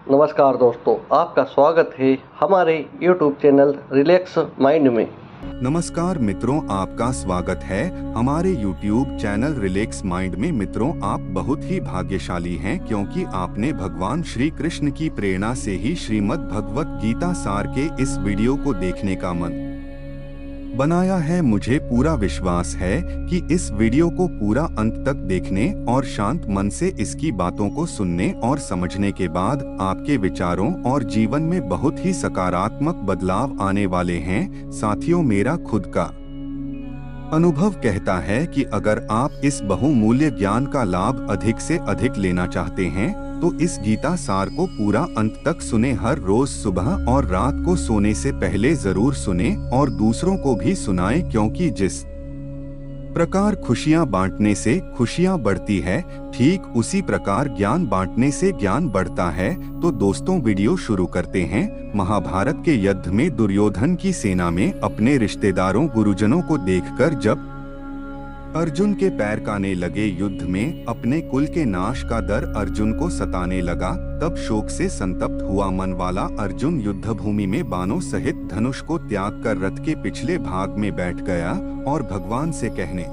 नमस्कार दोस्तों, आपका स्वागत है हमारे YouTube चैनल रिलैक्स माइंड में। नमस्कार मित्रों, आपका स्वागत है हमारे YouTube चैनल रिलैक्स माइंड में। मित्रों, आप बहुत ही भाग्यशाली हैं क्योंकि आपने भगवान श्री कृष्ण की प्रेरणा से ही श्रीमद् भगवत गीता सार के इस वीडियो को देखने का मन बनाया है। मुझे पूरा विश्वास है कि इस वीडियो को पूरा अंत तक देखने और शांत मन से इसकी बातों को सुनने और समझने के बाद आपके विचारों और जीवन में बहुत ही सकारात्मक बदलाव आने वाले हैं। साथियों, मेरा खुद का अनुभव कहता है कि अगर आप इस बहुमूल्य ज्ञान का लाभ अधिक से अधिक लेना चाहते हैं तो इस गीता सार को पूरा अंत तक सुने। हर रोज सुबह और रात को सोने से पहले जरूर सुने और दूसरों को भी सुनाएं, क्योंकि जिस प्रकार खुशियां बांटने से खुशियां बढ़ती है, ठीक उसी प्रकार ज्ञान बांटने से ज्ञान बढ़ता है। तो दोस्तों, वीडियो शुरू करते हैं। महाभारत के युद्ध में दुर्योधन की सेना में अपने रिश्तेदारों गुरुजनों को देखकर जब अर्जुन के पैर काने लगे, युद्ध में अपने कुल के नाश का डर अर्जुन को सताने लगा, तब शोक से संतप्त हुआ मन वाला अर्जुन युद्धभूमि में बाणों सहित धनुष को त्याग कर रथ के पिछले भाग में बैठ गया और भगवान से कहने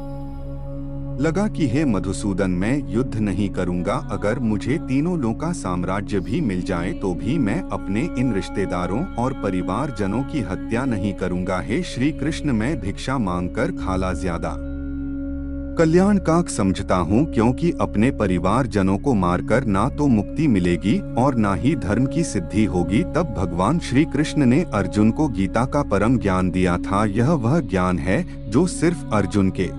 लगा कि हे मधुसूदन, मैं युद्ध नहीं करूंगा। अगर मुझे तीनों लोक का साम्राज्य भी मिल जाए तो भी मैं अपने इन रिश्तेदारों और परिवार जनों की हत्या नहीं करूंगा। हे श्री कृष्ण, मैं भिक्षा मांगकर खाला ज्यादा कल्याण का समझता हूँ, क्योंकि अपने परिवार जनों को मारकर ना तो मुक्ति मिलेगी और ना ही धर्म की सिद्धि होगी। तब भगवान श्री कृष्ण ने अर्जुन को गीता का परम ज्ञान दिया था। यह वह ज्ञान है जो सिर्फ अर्जुन के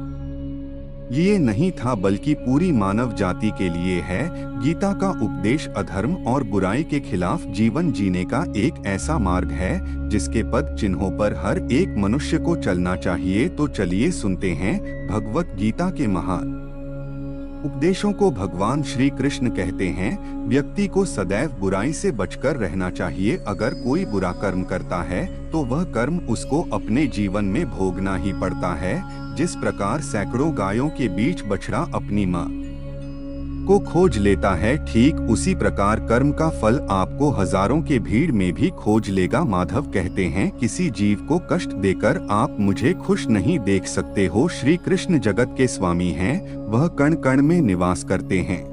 लिए नहीं था बल्कि पूरी मानव जाति के लिए है। गीता का उपदेश अधर्म और बुराई के खिलाफ जीवन जीने का एक ऐसा मार्ग है जिसके पद चिन्हों पर हर एक मनुष्य को चलना चाहिए। तो चलिए सुनते हैं भगवत गीता के महान उपदेशों को। भगवान श्री कृष्ण कहते हैं, व्यक्ति को सदैव बुराई से बचकर रहना चाहिए। अगर कोई बुरा कर्म करता है तो वह कर्म उसको अपने जीवन में भोगना ही पड़ता है। जिस प्रकार सैकड़ों गायों के बीच बछड़ा अपनी माँ को खोज लेता है, ठीक उसी प्रकार कर्म का फल आपको हजारों के भीड़ में भी खोज लेगा। माधव कहते हैं, किसी जीव को कष्ट देकर आप मुझे खुश नहीं देख सकते हो। श्री कृष्ण जगत के स्वामी हैं, वह कण कण में निवास करते हैं।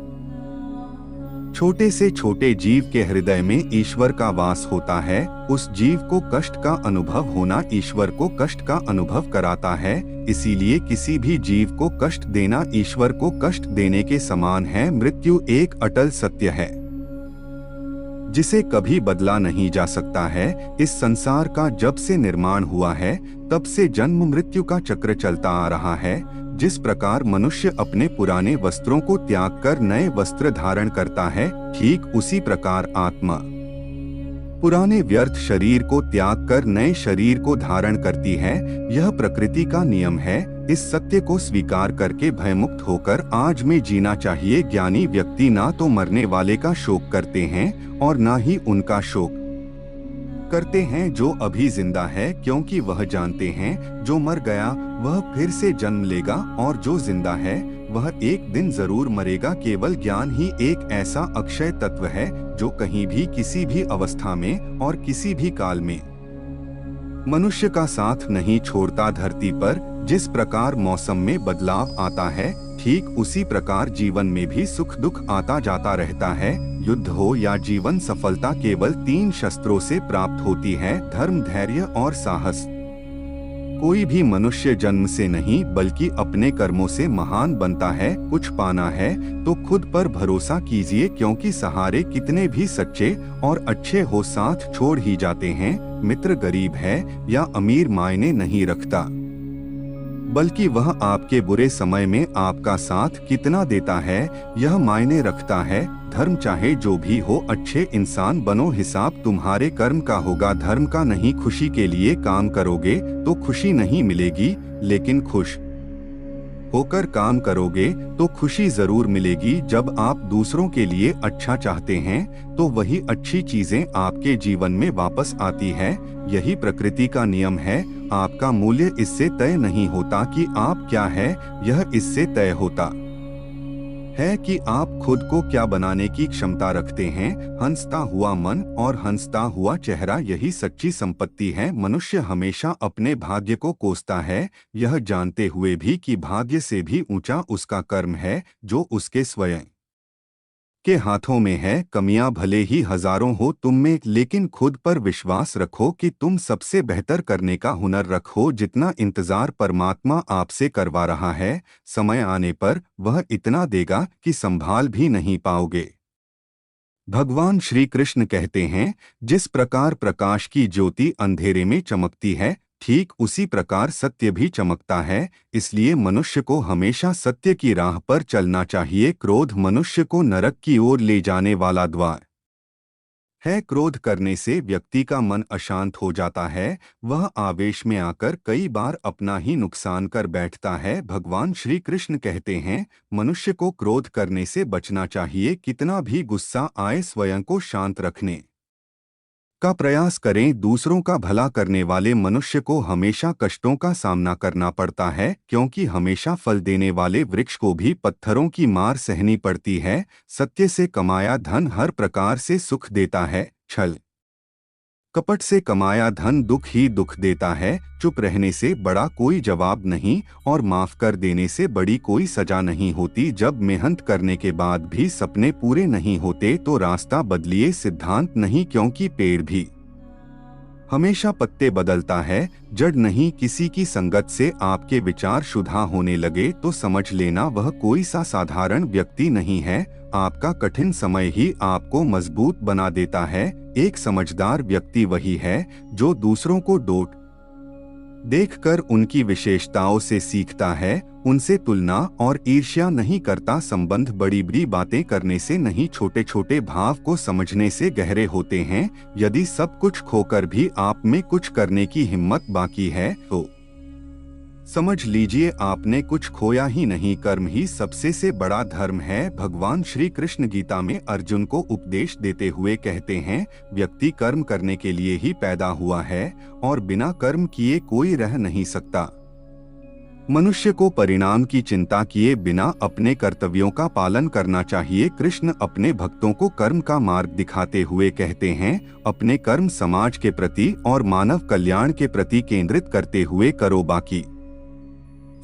छोटे से छोटे जीव के हृदय में ईश्वर का वास होता है। उस जीव को कष्ट का अनुभव होना ईश्वर को कष्ट का अनुभव कराता है। इसीलिए किसी भी जीव को कष्ट देना ईश्वर को कष्ट देने के समान है। मृत्यु एक अटल सत्य है जिसे कभी बदला नहीं जा सकता है। इस संसार का जब से निर्माण हुआ है तब से जन्म मृत्यु का चक्र चलता आ रहा है। जिस प्रकार मनुष्य अपने पुराने वस्त्रों को त्याग कर नए वस्त्र धारण करता है, ठीक उसी प्रकार आत्मा पुराने व्यर्थ शरीर को त्याग कर नए शरीर को धारण करती है। यह प्रकृति का नियम है। इस सत्य को स्वीकार करके भयमुक्त होकर आज में जीना चाहिए। ज्ञानी व्यक्ति ना तो मरने वाले का शोक करते हैं और ना ही उनका शोक करते हैं जो अभी जिंदा है, क्योंकि वह जानते हैं जो मर गया वह फिर से जन्म लेगा और जो जिंदा है वह एक दिन जरूर मरेगा। केवल ज्ञान ही एक ऐसा अक्षय तत्व है जो कहीं भी किसी भी अवस्था में और किसी भी काल में मनुष्य का साथ नहीं छोड़ता। धरती पर जिस प्रकार मौसम में बदलाव आता है, ठीक उसी प्रकार जीवन में भी सुख दुख आता जाता रहता है। युद्ध हो या जीवन, सफलता केवल 3 शस्त्रों से प्राप्त होती है, धर्म, धैर्य और साहस। कोई भी मनुष्य जन्म से नहीं बल्कि अपने कर्मों से महान बनता है। कुछ पाना है तो खुद पर भरोसा कीजिए, क्योंकि सहारे कितने भी सच्चे और अच्छे हो साथ छोड़ ही जाते हैं। मित्र गरीब है या अमीर मायने नहीं रखता, बल्कि वह आपके बुरे समय में आपका साथ कितना देता है यह मायने रखता है। धर्म चाहे जो भी हो, अच्छे इंसान बनो, हिसाब तुम्हारे कर्म का होगा, धर्म का नहीं। खुशी के लिए काम करोगे तो खुशी नहीं मिलेगी, लेकिन खुश होकर काम करोगे तो खुशी जरूर मिलेगी। जब आप दूसरों के लिए अच्छा चाहते हैं तो वही अच्छी चीजें आपके जीवन में वापस आती है। यही प्रकृति का नियम है। आपका मूल्य इससे तय नहीं होता कि आप क्या है, यह इससे तय होता है कि आप खुद को क्या बनाने की क्षमता रखते हैं। हंसता हुआ मन और हंसता हुआ चेहरा, यही सच्ची संपत्ति है। मनुष्य हमेशा अपने भाग्य को कोसता है, यह जानते हुए भी कि भाग्य से भी ऊंचा उसका कर्म है जो उसके स्वयं के हाथों में है। कमियां भले ही हजारों हो तुम में, लेकिन खुद पर विश्वास रखो कि तुम सबसे बेहतर करने का हुनर रखो। जितना इंतजार परमात्मा आपसे करवा रहा है, समय आने पर वह इतना देगा कि संभाल भी नहीं पाओगे। भगवान श्री कृष्ण कहते हैं, जिस प्रकार प्रकाश की ज्योति अंधेरे में चमकती है, ठीक उसी प्रकार सत्य भी चमकता है। इसलिए मनुष्य को हमेशा सत्य की राह पर चलना चाहिए। क्रोध मनुष्य को नरक की ओर ले जाने वाला द्वार है। क्रोध करने से व्यक्ति का मन अशांत हो जाता है, वह आवेश में आकर कई बार अपना ही नुकसान कर बैठता है। भगवान श्री कृष्ण कहते हैं, मनुष्य को क्रोध करने से बचना चाहिए। कितना भी गुस्सा आए, स्वयं को शांत रखने का प्रयास करें। दूसरों का भला करने वाले मनुष्य को हमेशा कष्टों का सामना करना पड़ता है, क्योंकि हमेशा फल देने वाले वृक्ष को भी पत्थरों की मार सहनी पड़ती है। सत्य से कमाया धन हर प्रकार से सुख देता है, छल कपट से कमाया धन दुख ही दुख देता है। चुप रहने से बड़ा कोई जवाब नहीं, और माफ कर देने से बड़ी कोई सजा नहीं होती। जब मेहनत करने के बाद भी सपने पूरे नहीं होते तो रास्ता बदलिए, सिद्धांत नहीं, क्योंकि पेड़ भी हमेशा पत्ते बदलता है, जड़ नहीं। किसी की संगत से आपके विचार शुद्धा होने लगे तो समझ लेना वह कोई सा साधारण व्यक्ति नहीं है। आपका कठिन समय ही आपको मजबूत बना देता है। एक समझदार व्यक्ति वही है जो दूसरों को डोट देखकर उनकी विशेषताओं से सीखता है, उनसे तुलना और ईर्ष्या नहीं करता। संबंध बड़ी बड़ी बातें करने से नहीं, छोटे छोटे भाव को समझने से गहरे होते हैं। यदि सब कुछ खोकर भी आप में कुछ करने की हिम्मत बाकी है तो समझ लीजिए आपने कुछ खोया ही नहीं। कर्म ही सबसे से बड़ा धर्म है। भगवान श्री कृष्ण गीता में अर्जुन को उपदेश देते हुए कहते हैं, व्यक्ति कर्म करने के लिए ही पैदा हुआ है और बिना कर्म किए कोई रह नहीं सकता। मनुष्य को परिणाम की चिंता किए बिना अपने कर्तव्यों का पालन करना चाहिए। कृष्ण अपने भक्तों को कर्म का मार्ग दिखाते हुए कहते हैं, अपने कर्म समाज के प्रति और मानव कल्याण के प्रति केंद्रित करते हुए करो, बाकी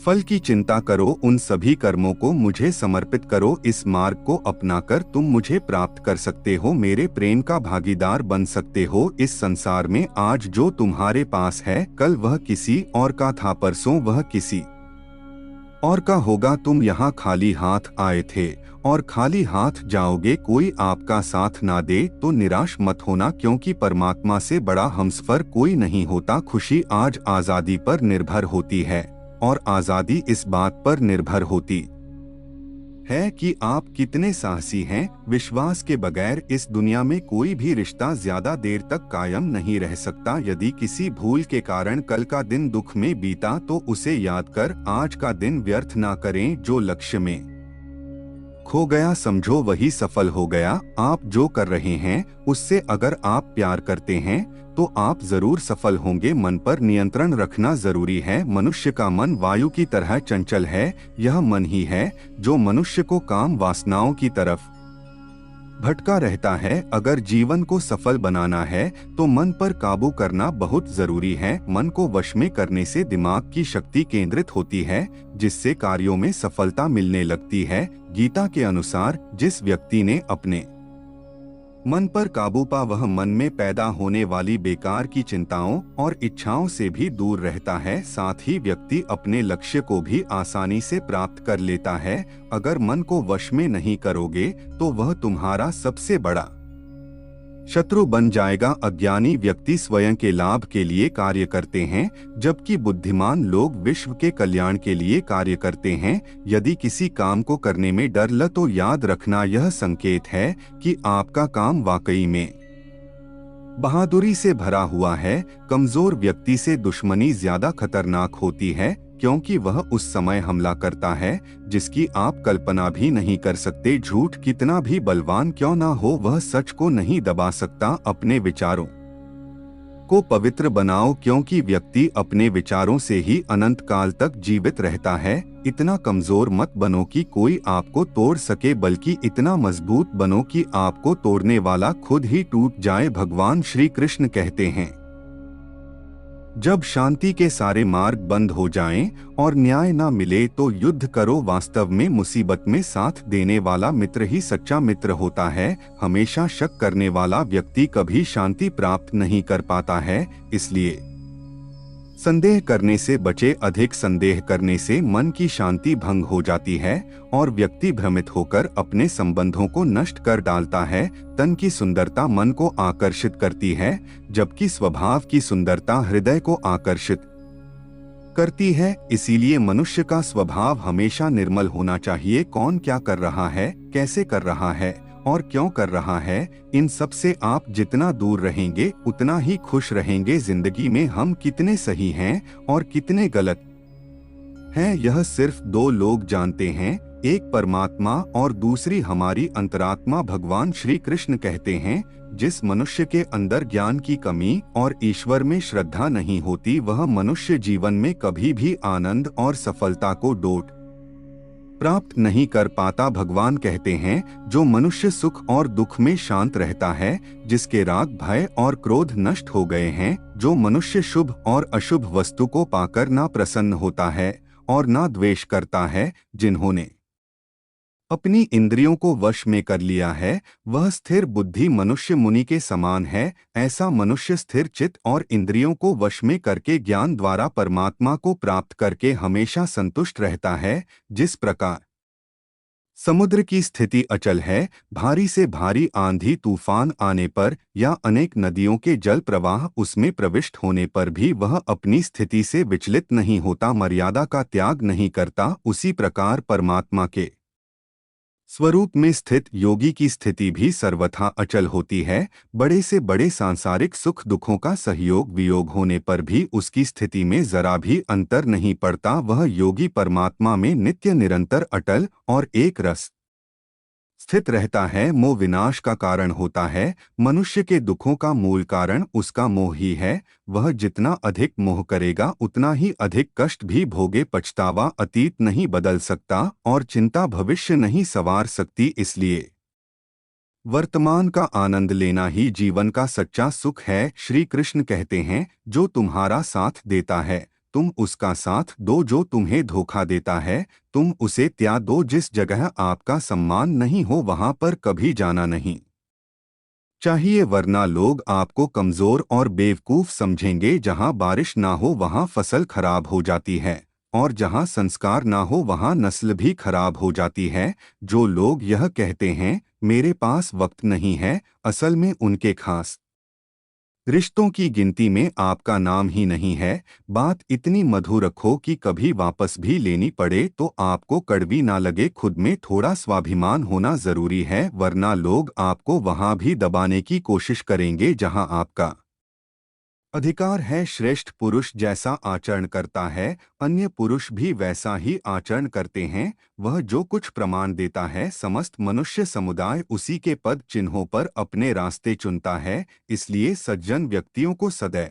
फल की चिंता करो। उन सभी कर्मों को मुझे समर्पित करो। इस मार्ग को अपनाकर तुम मुझे प्राप्त कर सकते हो, मेरे प्रेम का भागीदार बन सकते हो। इस संसार में आज जो तुम्हारे पास है, कल वह किसी और का था, परसों वह किसी और का होगा। तुम यहाँ खाली हाथ आए थे और खाली हाथ जाओगे। कोई आपका साथ ना दे तो निराश मत होना, क्योंकि परमात्मा से बड़ा हमसफर कोई नहीं होता। खुशी आज आजादी पर निर्भर होती है और आजादी इस बात पर निर्भर होती है कि आप कितने साहसी हैं। विश्वास के बगैर इस दुनिया में कोई भी रिश्ता ज्यादा देर तक कायम नहीं रह सकता। यदि किसी भूल के कारण कल का दिन दुख में बीता तो उसे याद कर आज का दिन व्यर्थ ना करें। जो लक्ष्य में खो गया समझो वही सफल हो गया। आप जो कर रहे हैं उससे अगर आप प्यार करते हैं तो आप जरूर सफल होंगे। मन पर नियंत्रण रखना जरूरी है। मनुष्य का मन वायु की तरह चंचल है। यह मन ही है जो मनुष्य को काम वासनाओं की तरफ भटका रहता है। अगर जीवन को सफल बनाना है तो मन पर काबू करना बहुत जरूरी है। मन को वश में करने से दिमाग की शक्ति केंद्रित होती है, जिससे कार्यों में सफलता मिलने लगती है। गीता के अनुसार जिस व्यक्ति ने अपने मन पर काबू पा वह मन में पैदा होने वाली बेकार की चिंताओं और इच्छाओं से भी दूर रहता है। साथ ही व्यक्ति अपने लक्ष्य को भी आसानी से प्राप्त कर लेता है। अगर मन को वश में नहीं करोगे तो वह तुम्हारा सबसे बड़ा शत्रु बन जाएगा। अज्ञानी व्यक्ति स्वयं के लाभ के लिए कार्य करते हैं, जबकि बुद्धिमान लोग विश्व के कल्याण के लिए कार्य करते हैं। यदि किसी काम को करने में डर ल तो याद रखना यह संकेत है कि आपका काम वाकई में बहादुरी से भरा हुआ है। कमजोर व्यक्ति से दुश्मनी ज्यादा खतरनाक होती है, क्योंकि वह उस समय हमला करता है जिसकी आप कल्पना भी नहीं कर सकते। झूठ कितना भी बलवान क्यों ना हो, वह सच को नहीं दबा सकता। अपने विचारों को पवित्र बनाओ, क्योंकि व्यक्ति अपने विचारों से ही अनंत काल तक जीवित रहता है। इतना कमजोर मत बनो कि कोई आपको तोड़ सके, बल्कि इतना मजबूत बनो कि आपको तोड़ने वाला खुद ही टूट जाए। भगवान श्री कृष्ण कहते हैं, जब शांति के सारे मार्ग बंद हो जाएं और न्याय न मिले तो युद्ध करो। वास्तव में मुसीबत में साथ देने वाला मित्र ही सच्चा मित्र होता है। हमेशा शक करने वाला व्यक्ति कभी शांति प्राप्त नहीं कर पाता है। इसलिए संदेह करने से बचे। अधिक संदेह करने से मन की शांति भंग हो जाती है और व्यक्ति भ्रमित होकर अपने संबंधों को नष्ट कर डालता है। तन की सुंदरता मन को आकर्षित करती है, जबकि स्वभाव की सुंदरता हृदय को आकर्षित करती है। इसीलिए मनुष्य का स्वभाव हमेशा निर्मल होना चाहिए। कौन क्या कर रहा है, कैसे कर रहा है और क्यों कर रहा है, इन सब से आप जितना दूर रहेंगे उतना ही खुश रहेंगे। जिंदगी में हम कितने सही हैं और कितने गलत हैं, यह सिर्फ दो लोग जानते हैं, एक परमात्मा और दूसरी हमारी अंतरात्मा। भगवान श्री कृष्ण कहते हैं, जिस मनुष्य के अंदर ज्ञान की कमी और ईश्वर में श्रद्धा नहीं होती, वह मनुष्य जीवन में कभी भी आनंद और सफलता को प्राप्त नहीं कर पाता। भगवान कहते हैं, जो मनुष्य सुख और दुख में शांत रहता है, जिसके राग भय और क्रोध नष्ट हो गए हैं, जो मनुष्य शुभ और अशुभ वस्तु को पाकर ना प्रसन्न होता है और ना द्वेष करता है, जिन्होंने अपनी इंद्रियों को वश में कर लिया है, वह स्थिर बुद्धि मनुष्य मुनि के समान है। ऐसा मनुष्य स्थिर चित्त और इंद्रियों को वश में करके ज्ञान द्वारा परमात्मा को प्राप्त करके हमेशा संतुष्ट रहता है। जिस प्रकार समुद्र की स्थिति अचल है, भारी से भारी आंधी तूफान आने पर या अनेक नदियों के जल प्रवाह उसमें प्रविष्ट होने पर भी वह अपनी स्थिति से विचलित नहीं होता, मर्यादा का त्याग नहीं करता, उसी प्रकार परमात्मा के स्वरूप में स्थित योगी की स्थिति भी सर्वथा अचल होती है। बड़े से बड़े सांसारिक सुख दुखों का सहयोग वियोग होने पर भी उसकी स्थिति में जरा भी अंतर नहीं पड़ता। वह योगी परमात्मा में नित्य निरंतर अटल और एक रस स्थित रहता है। मोह विनाश का कारण होता है। मनुष्य के दुखों का मूल कारण उसका मोह ही है। वह जितना अधिक मोह करेगा उतना ही अधिक कष्ट भी भोगे। पछतावा अतीत नहीं बदल सकता और चिंता भविष्य नहीं संवार सकती। इसलिए वर्तमान का आनंद लेना ही जीवन का सच्चा सुख है। श्री कृष्ण कहते हैं, जो तुम्हारा साथ देता है तुम उसका साथ दो, जो तुम्हें धोखा देता है तुम उसे त्याग दो। जिस जगह आपका सम्मान नहीं हो वहां पर कभी जाना नहीं चाहिए, वरना लोग आपको कमजोर और बेवकूफ समझेंगे। जहां बारिश ना हो वहां फसल खराब हो जाती है और जहां संस्कार ना हो वहां नस्ल भी खराब हो जाती है। जो लोग यह कहते हैं मेरे पास वक्त नहीं है, असल में उनके खास रिश्तों की गिनती में आपका नाम ही नहीं है। बात इतनी मधुर रखो कि कभी वापस भी लेनी पड़े तो आपको कड़वी ना लगे। खुद में थोड़ा स्वाभिमान होना जरूरी है, वरना लोग आपको वहां भी दबाने की कोशिश करेंगे जहां आपका अधिकार है। श्रेष्ठ पुरुष जैसा आचरण करता है, अन्य पुरुष भी वैसा ही आचरण करते हैं। वह जो कुछ प्रमाण देता है, समस्त मनुष्य समुदाय उसी के पद चिन्हों पर अपने रास्ते चुनता है। इसलिए सज्जन व्यक्तियों को सदैव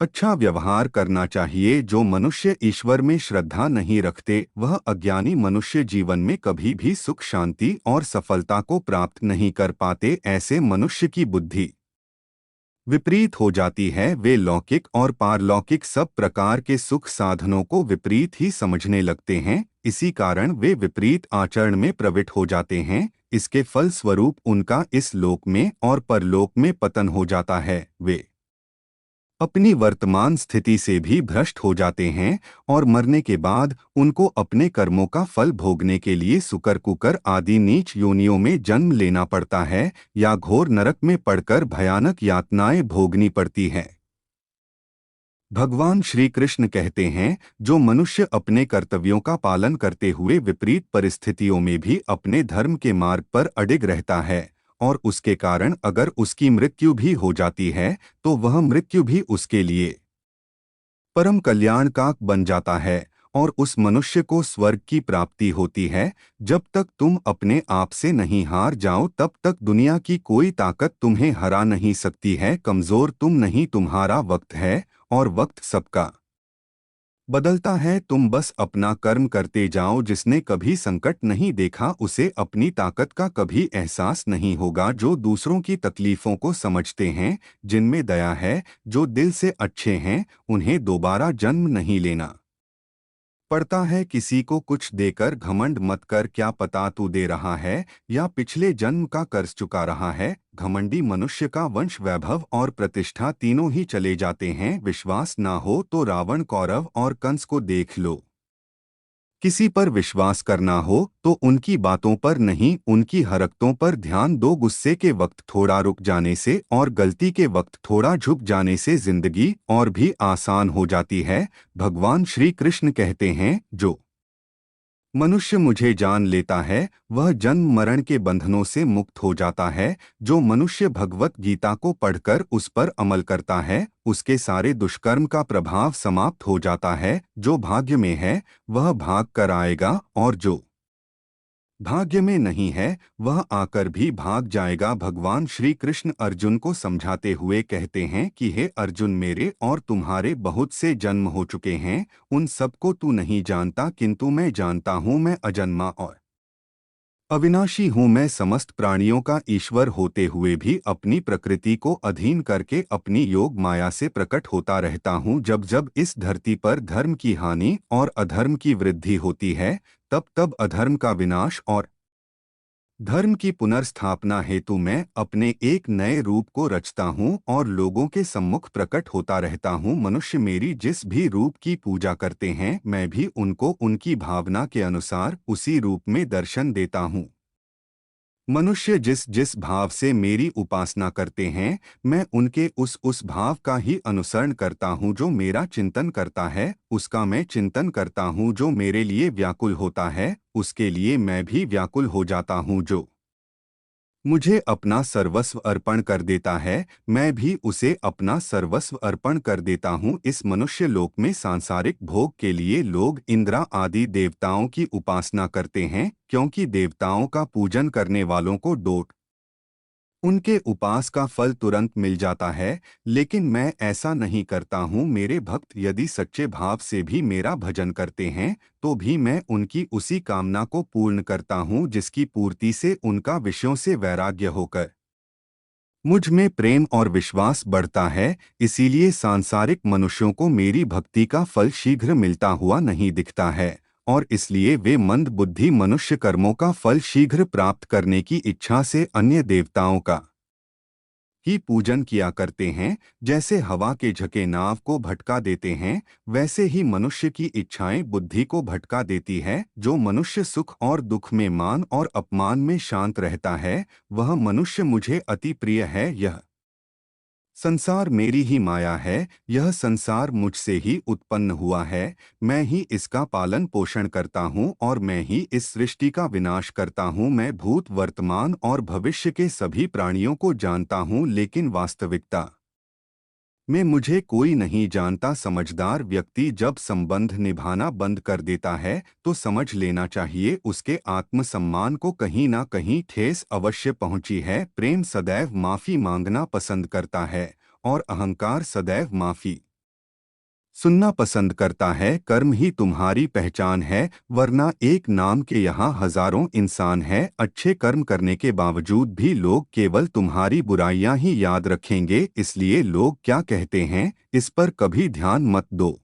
अच्छा व्यवहार करना चाहिए। जो मनुष्य ईश्वर में श्रद्धा नहीं रखते, वह अज्ञानी मनुष्य जीवन में कभी भी सुख शांति और सफलता को प्राप्त नहीं कर पाते। ऐसे मनुष्य की बुद्धि विपरीत हो जाती है। वे लौकिक और पारलौकिक सब प्रकार के सुख साधनों को विपरीत ही समझने लगते हैं। इसी कारण वे विपरीत आचरण में प्रवृत्त हो जाते हैं। इसके फल स्वरूप उनका इस लोक में और परलोक में पतन हो जाता है। वे अपनी वर्तमान स्थिति से भी भ्रष्ट हो जाते हैं और मरने के बाद उनको अपने कर्मों का फल भोगने के लिए सुकर कुकर आदि नीच योनियों में जन्म लेना पड़ता है या घोर नरक में पड़कर भयानक यातनाएं भोगनी पड़ती हैं। भगवान श्री कृष्ण कहते हैं, जो मनुष्य अपने कर्तव्यों का पालन करते हुए विपरीत परिस्थितियों में भी अपने धर्म के मार्ग पर अडिग रहता है और उसके कारण अगर उसकी मृत्यु भी हो जाती है तो वह मृत्यु भी उसके लिए परम कल्याण का बन जाता है और उस मनुष्य को स्वर्ग की प्राप्ति होती है। जब तक तुम अपने आप से नहीं हार जाओ तब तक दुनिया की कोई ताकत तुम्हें हरा नहीं सकती है। कमजोर तुम नहीं, तुम्हारा वक्त है, और वक्त सबका बदलता है। तुम बस अपना कर्म करते जाओ। जिसने कभी संकट नहीं देखा उसे अपनी ताकत का कभी एहसास नहीं होगा। जो दूसरों की तकलीफों को समझते हैं, जिनमें दया है, जो दिल से अच्छे हैं, उन्हें दोबारा जन्म नहीं लेना पड़ता है। किसी को कुछ देकर घमंड मत कर। क्या पता तू दे रहा है या पिछले जन्म का कर्ज चुका रहा है। घमंडी मनुष्य का वंश, वैभव और प्रतिष्ठा तीनों ही चले जाते हैं। विश्वास ना हो तो रावण, कौरव और कंस को देख लो। किसी पर विश्वास करना हो तो उनकी बातों पर नहीं, उनकी हरकतों पर ध्यान दो। गुस्से के वक्त थोड़ा रुक जाने से और गलती के वक्त थोड़ा झुक जाने से जिंदगी और भी आसान हो जाती है। भगवान श्री कृष्ण कहते हैं, जो मनुष्य मुझे जान लेता है वह जन्म मरण के बंधनों से मुक्त हो जाता है। जो मनुष्य भगवत गीता को पढ़कर उस पर अमल करता है, उसके सारे दुष्कर्म का प्रभाव समाप्त हो जाता है। जो भाग्य में है वह भाग कर आएगा, और जो भाग्य में नहीं है वह आकर भी भाग जाएगा। भगवान श्री कृष्ण अर्जुन को समझाते हुए कहते हैं कि हे अर्जुन, मेरे और तुम्हारे बहुत से जन्म हो चुके हैं। उन सबको तू नहीं जानता, किंतु मैं जानता हूँ। मैं अजन्मा और अविनाशी हूँ। मैं समस्त प्राणियों का ईश्वर होते हुए भी अपनी प्रकृति को अधीन करके अपनी योग माया से प्रकट होता रहता हूँ। जब जब इस धरती पर धर्म की हानि और अधर्म की वृद्धि होती है, तब तब अधर्म का विनाश और धर्म की पुनर्स्थापना हेतु मैं अपने एक नए रूप को रचता हूँ और लोगों के सम्मुख प्रकट होता रहता हूँ। मनुष्य मेरी जिस भी रूप की पूजा करते हैं, मैं भी उनको उनकी भावना के अनुसार उसी रूप में दर्शन देता हूँ। मनुष्य जिस जिस भाव से मेरी उपासना करते हैं, मैं उनके उस भाव का ही अनुसरण करता हूँ। जो मेरा चिंतन करता है उसका मैं चिंतन करता हूँ। जो मेरे लिए व्याकुल होता है उसके लिए मैं भी व्याकुल हो जाता हूँ। जो मुझे अपना सर्वस्व अर्पण कर देता है, मैं भी उसे अपना सर्वस्व अर्पण कर देता हूँ। इस मनुष्य लोक में सांसारिक भोग के लिए लोग इंद्र आदि देवताओं की उपासना करते हैं, क्योंकि देवताओं का पूजन करने वालों को डोट उनके उपास का फल तुरंत मिल जाता है। लेकिन मैं ऐसा नहीं करता हूँ। मेरे भक्त यदि सच्चे भाव से भी मेरा भजन करते हैं तो भी मैं उनकी उसी कामना को पूर्ण करता हूँ जिसकी पूर्ति से उनका विषयों से वैराग्य होकर मुझ में प्रेम और विश्वास बढ़ता है। इसीलिए सांसारिक मनुष्यों को मेरी भक्ति का फल शीघ्र मिलता हुआ नहीं दिखता है, और इसलिए वे मंद बुद्धि मनुष्य कर्मों का फल शीघ्र प्राप्त करने की इच्छा से अन्य देवताओं का ही पूजन किया करते हैं। जैसे हवा के झके नाव को भटका देते हैं, वैसे ही मनुष्य की इच्छाएं बुद्धि को भटका देती है। जो मनुष्य सुख और दुख में, मान और अपमान में शांत रहता है, वह मनुष्य मुझे अति प्रिय है। यह संसार मेरी ही माया है, यह संसार मुझसे ही उत्पन्न हुआ है। मैं ही इसका पालन पोषण करता हूँ और मैं ही इस सृष्टि का विनाश करता हूँ। मैं भूत, वर्तमान और भविष्य के सभी प्राणियों को जानता हूँ, लेकिन वास्तविकता में मुझे कोई नहीं जानता। समझदार व्यक्ति जब संबंध निभाना बंद कर देता है तो समझ लेना चाहिए उसके आत्मसम्मान को कहीं ना कहीं ठेस अवश्य पहुंची है। प्रेम सदैव माफी मांगना पसंद करता है और अहंकार सदैव माफी सुनना पसंद करता है। कर्म ही तुम्हारी पहचान है, वरना एक नाम के यहाँ हजारों इंसान हैं। अच्छे कर्म करने के बावजूद भी लोग केवल तुम्हारी बुराइयां ही याद रखेंगे। इसलिए लोग क्या कहते हैं इस पर कभी ध्यान मत दो।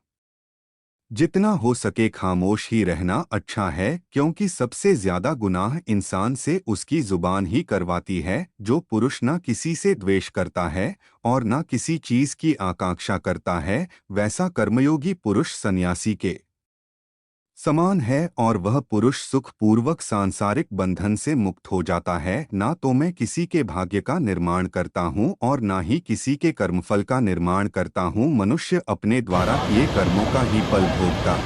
जितना हो सके खामोश ही रहना अच्छा है, क्योंकि सबसे ज्यादा गुनाह इंसान से उसकी जुबान ही करवाती है। जो पुरुष न किसी से द्वेष करता है और न किसी चीज की आकांक्षा करता है, वैसा कर्मयोगी पुरुष सन्यासी के समान है, और वह पुरुष सुखपूर्वक सांसारिक बंधन से मुक्त हो जाता है। ना तो मैं किसी के भाग्य का निर्माण करता हूँ और ना ही किसी के कर्मफल का निर्माण करता हूँ। मनुष्य अपने द्वारा किए कर्मों का ही फल भोगता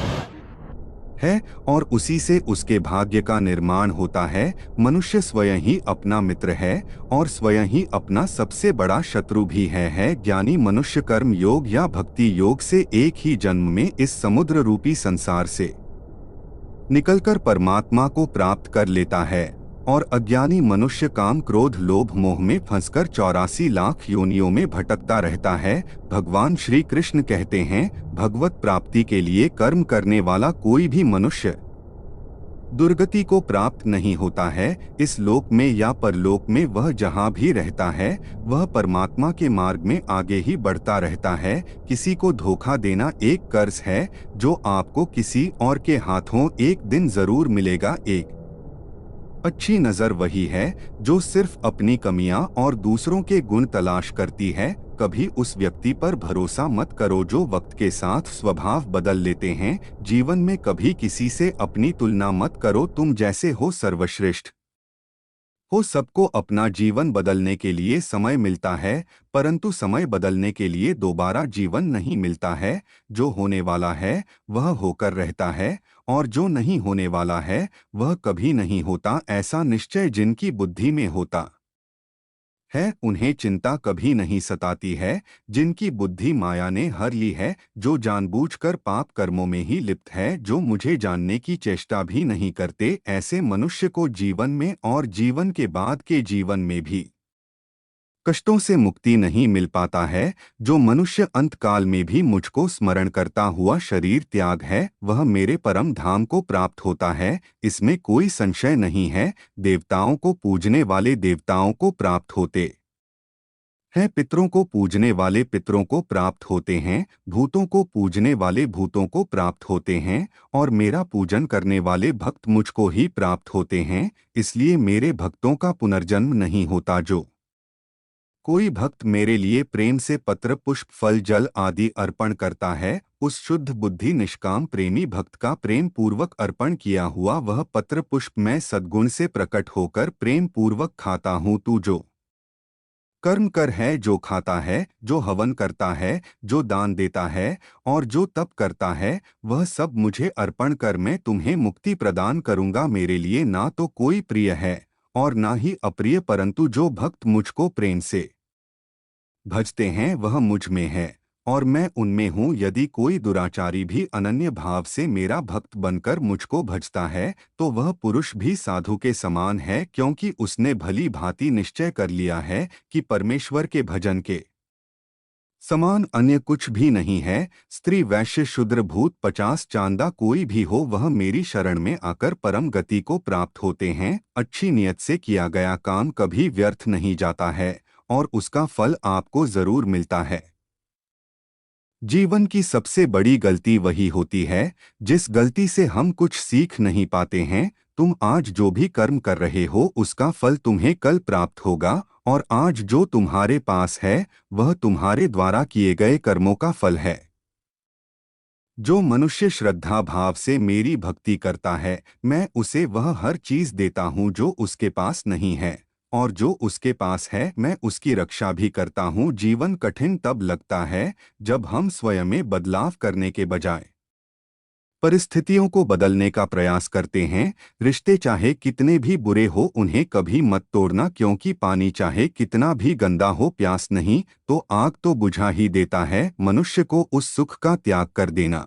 है और उसी से उसके भाग्य का निर्माण होता है। मनुष्य स्वयं ही अपना मित्र है और स्वयं ही अपना सबसे बड़ा शत्रु भी है। ज्ञानी मनुष्य कर्म योग या भक्ति योग से एक ही जन्म में इस समुद्र रूपी संसार से निकलकर परमात्मा को प्राप्त कर लेता है, और अज्ञानी मनुष्य काम क्रोध लोभ मोह में फंसकर 84 लाख योनियों में भटकता रहता है। भगवान श्री कृष्ण कहते हैं, भगवत प्राप्ति के लिए कर्म करने वाला कोई भी मनुष्य दुर्गति को प्राप्त नहीं होता है। इस लोक में या परलोक में वह जहाँ भी रहता है, वह परमात्मा के मार्ग में आगे ही बढ़ता रहता है। किसी को धोखा देना एक कर्ज है जो आपको किसी और के हाथों एक दिन जरूर मिलेगा। एक अच्छी नजर वही है जो सिर्फ अपनी कमियां और दूसरों के गुण तलाश करती है। कभी उस व्यक्ति पर भरोसा मत करो जो वक्त के साथ स्वभाव बदल लेते हैं। जीवन में कभी किसी से अपनी तुलना मत करो, तुम जैसे हो सर्वश्रेष्ठ हो। सबको अपना जीवन बदलने के लिए समय मिलता है, परंतु समय बदलने के लिए दोबारा जीवन नहीं मिलता है। जो होने वाला है वह होकर रहता है, और जो नहीं होने वाला है वह कभी नहीं होता। ऐसा निश्चय जिनकी बुद्धि में होता है उन्हें चिंता कभी नहीं सताती है। जिनकी बुद्धि माया ने हर ली है, जो जानबूझकर पाप कर्मों में ही लिप्त है, जो मुझे जानने की चेष्टा भी नहीं करते, ऐसे मनुष्य को जीवन में और जीवन के बाद के जीवन में भी कष्टों से मुक्ति नहीं मिल पाता है। जो मनुष्य अंतकाल में भी मुझको स्मरण करता हुआ शरीर त्याग है, वह मेरे परम धाम को प्राप्त होता है, इसमें कोई संशय नहीं है। देवताओं को पूजने वाले देवताओं को प्राप्त होते हैं, पितरों को पूजने वाले पितरों को प्राप्त होते हैं, भूतों को पूजने वाले भूतों को प्राप्त होते हैं, और मेरा पूजन करने वाले भक्त मुझको ही प्राप्त होते हैं। इसलिए मेरे भक्तों का पुनर्जन्म नहीं होता। जो कोई भक्त मेरे लिए प्रेम से पत्र पुष्प फल जल आदि अर्पण करता है, उस शुद्ध बुद्धि निष्काम प्रेमी भक्त का प्रेम पूर्वक अर्पण किया हुआ वह पत्र पुष्प मैं सद्गुण से प्रकट होकर प्रेम पूर्वक खाता हूँ। तू जो कर्म कर है, जो खाता है, जो हवन करता है, जो दान देता है और जो तप करता है, वह सब मुझे अर्पण कर, मैं तुम्हें मुक्ति प्रदान करूँगा। मेरे लिए ना तो कोई प्रिय है और ना ही अप्रिय, परंतु जो भक्त मुझको प्रेम से भजते हैं वह मुझ में है और मैं उनमें हूँ। यदि कोई दुराचारी भी अनन्य भाव से मेरा भक्त बनकर मुझको भजता है, तो वह पुरुष भी साधु के समान है, क्योंकि उसने भली भांति निश्चय कर लिया है कि परमेश्वर के भजन के समान अन्य कुछ भी नहीं है। स्त्री वैश्य शूद्र भूत 50 चांदा कोई भी हो, वह मेरी शरण में आकर परम गति को प्राप्त होते हैं। अच्छी नियत से किया गया काम कभी व्यर्थ नहीं जाता है और उसका फल आपको जरूर मिलता है। जीवन की सबसे बड़ी गलती वही होती है जिस गलती से हम कुछ सीख नहीं पाते हैं। तुम आज जो भी कर्म कर रहे हो उसका फल तुम्हें कल प्राप्त होगा, और आज जो तुम्हारे पास है वह तुम्हारे द्वारा किए गए कर्मों का फल है। जो मनुष्य श्रद्धा भाव से मेरी भक्ति करता है, मैं उसे वह हर चीज देता हूँ जो उसके पास नहीं है, और जो उसके पास है मैं उसकी रक्षा भी करता हूँ। जीवन कठिन तब लगता है जब हम स्वयं में बदलाव करने के बजाय परिस्थितियों को बदलने का प्रयास करते हैं। रिश्ते चाहे कितने भी बुरे हो उन्हें कभी मत तोड़ना, क्योंकि पानी चाहे कितना भी गंदा हो, प्यास नहीं तो आग तो बुझा ही देता है। मनुष्य को उस सुख का त्याग कर देना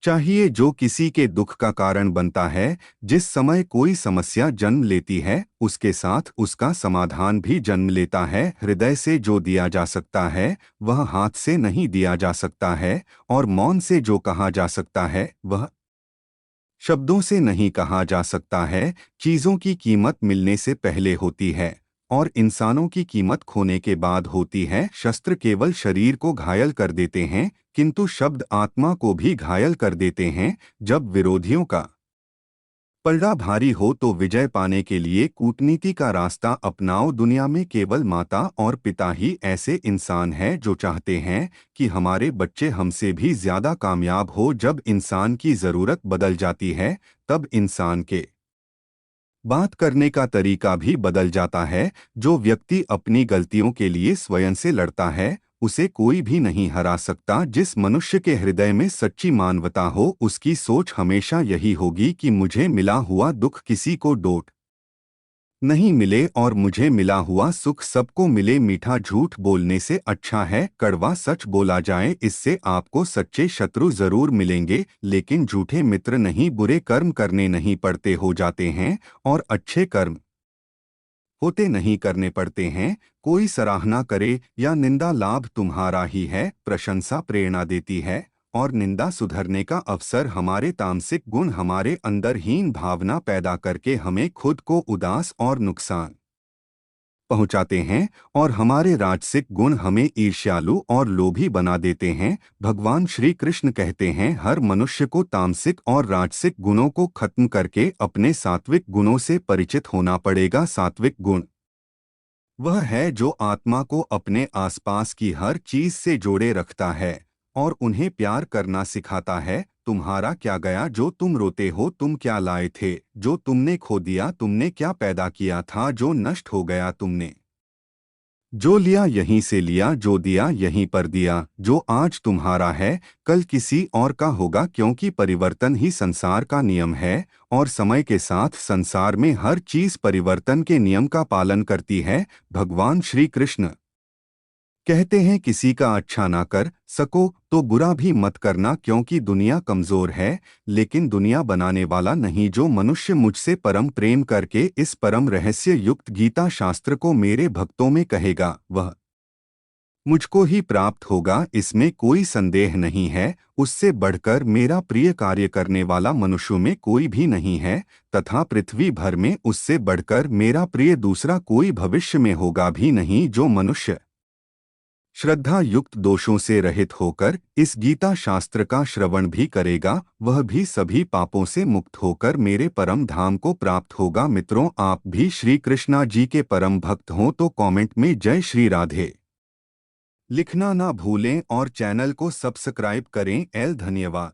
चाहिए जो किसी के दुख का कारण बनता है। जिस समय कोई समस्या जन्म लेती है उसके साथ उसका समाधान भी जन्म लेता है। हृदय से जो दिया जा सकता है वह हाथ से नहीं दिया जा सकता है, और मौन से जो कहा जा सकता है वह शब्दों से नहीं कहा जा सकता है। चीजों की कीमत मिलने से पहले होती है और इंसानों की कीमत खोने के बाद होती है। शस्त्र केवल शरीर को घायल कर देते हैं, किंतु शब्द आत्मा को भी घायल कर देते हैं। जब विरोधियों का पलड़ा भारी हो तो विजय पाने के लिए कूटनीति का रास्ता अपनाओ। दुनिया में केवल माता और पिता ही ऐसे इंसान हैं जो चाहते हैं कि हमारे बच्चे हमसे भी ज्यादा कामयाब हो। जब इंसान की जरूरत बदल जाती है तब इंसान के बात करने का तरीका भी बदल जाता है। जो व्यक्ति अपनी गलतियों के लिए स्वयं से लड़ता है उसे कोई भी नहीं हरा सकता। जिस मनुष्य के हृदय में सच्ची मानवता हो उसकी सोच हमेशा यही होगी कि मुझे मिला हुआ दुख किसी को डोट नहीं मिले और मुझे मिला हुआ सुख सबको मिले। मीठा झूठ बोलने से अच्छा है कड़वा सच बोला जाए। इससे आपको सच्चे शत्रु जरूर मिलेंगे, लेकिन झूठे मित्र नहीं। बुरे कर्म करने नहीं पड़ते, हो जाते हैं, और अच्छे कर्म होते नहीं, करने पड़ते हैं। कोई सराहना करे या निंदा, लाभ तुम्हारा ही है। प्रशंसा प्रेरणा देती है और निंदा सुधरने का अवसर। हमारे तामसिक गुण हमारे अंदर हीन भावना पैदा करके हमें खुद को उदास और नुकसान पहुंचाते हैं, और हमारे राजसिक गुण हमें ईर्ष्यालु और लोभी बना देते हैं। भगवान श्री कृष्ण कहते हैं, हर मनुष्य को तामसिक और राजसिक गुणों को खत्म करके अपने सात्विक गुणों से परिचित होना पड़ेगा। सात्विक गुण वह है जो आत्मा को अपने आसपास की हर चीज से जोड़े रखता है और उन्हें प्यार करना सिखाता है। तुम्हारा क्या गया जो तुम रोते हो? तुम क्या लाए थे जो तुमने खो दिया? तुमने क्या पैदा किया था जो नष्ट हो गया? तुमने जो लिया यहीं से लिया, जो दिया यहीं पर दिया। जो आज तुम्हारा है कल किसी और का होगा, क्योंकि परिवर्तन ही संसार का नियम है और समय के साथ संसार में हर चीज परिवर्तन के नियम का पालन करती है। भगवान श्री कृष्ण कहते हैं, किसी का अच्छा ना कर सको तो बुरा भी मत करना, क्योंकि दुनिया कमजोर है लेकिन दुनिया बनाने वाला नहीं। जो मनुष्य मुझसे परम प्रेम करके इस परम रहस्य युक्त गीता शास्त्र को मेरे भक्तों में कहेगा, वह मुझको ही प्राप्त होगा, इसमें कोई संदेह नहीं है। उससे बढ़कर मेरा प्रिय कार्य करने वाला मनुष्यों में कोई भी नहीं है, तथा पृथ्वी भर में उससे बढ़कर मेरा प्रिय दूसरा कोई भविष्य में होगा भी नहीं। जो मनुष्य श्रद्धा युक्त दोषों से रहित होकर इस गीता शास्त्र का श्रवण भी करेगा, वह भी सभी पापों से मुक्त होकर मेरे परम धाम को प्राप्त होगा। मित्रों, आप भी श्री कृष्णा जी के परम भक्त हों तो कमेंट में जय श्री राधे लिखना ना भूलें और चैनल को सब्सक्राइब करें। धन्यवाद।